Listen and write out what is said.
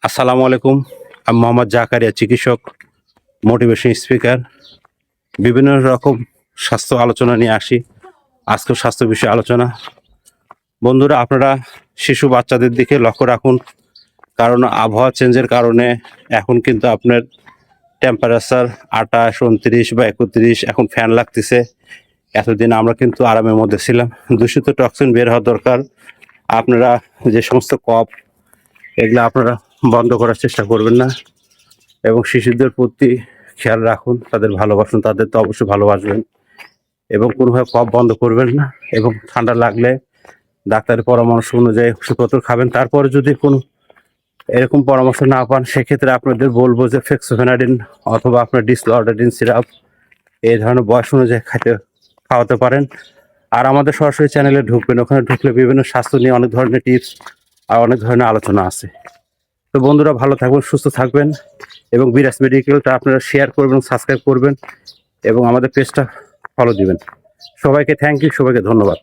আসসালামু আলাইকুম। আমি মোহাম্মদ জাকারিয়া, চিকিৎসক, মোটিভেশন স্পিকার। বিভিন্ন রকম স্বাস্থ্য আলোচনা নিয়ে আসি। আজকেও স্বাস্থ্য বিষয়ে আলোচনা। বন্ধুরা, আপনারা শিশু বাচ্চাদের দিকে লক্ষ্য রাখুন, কারণ আবহাওয়া চেঞ্জের কারণে এখন কিন্তু আপনার টেম্পারেচার ২৮, ২৯ বা ৩১, এখন ফ্যান লাগতেছে। এতদিন আমরা কিন্তু আরামের মধ্যে ছিলাম। দূষিত টক্সিন বের হওয়া দরকার। আপনারা যে সমস্ত কফ, এগুলো আপনারা বন্ধ করার চেষ্টা করবেন না, এবং শিশুদের প্রতি খেয়াল রাখুন, তাদের ভালোবাসুন, তাদের তো অবশ্যই ভালোবাসবেন, এবং কোনোভাবে কফ বন্ধ করবেন না। এবং ঠান্ডা লাগলে ডাক্তারের পরামর্শ অনুযায়ী ওষুধপত্র খাবেন। তারপরে যদি কোনো এরকম পরামর্শ না পান, সেক্ষেত্রে আপনাদের বলবো যে ফেক্সোফেনাডিন অথবা আপনার ডিসলর্ডাডিন সিরাপ এই ধরনের বয়স অনুযায়ী খাওয়াতে পারেন। আর আমাদের সরাসরি চ্যানেলে ঢুকবেন, ওখানে ঢুকলে বিভিন্ন স্বাস্থ্য নিয়ে অনেক ধরনের টিপস আর অনেক ধরনের আলোচনা আছে। তো বন্ধুরা, ভালো থাকবেন, সুস্থ থাকবেন, এবং বিরাজ মেডিকেলটা আপনারা শেয়ার করবেন, সাবস্ক্রাইব করবেন, এবং আমাদের পেজটা ফলো দিবেন। সবাইকে থ্যাংক ইউ, সবাইকে ধন্যবাদ।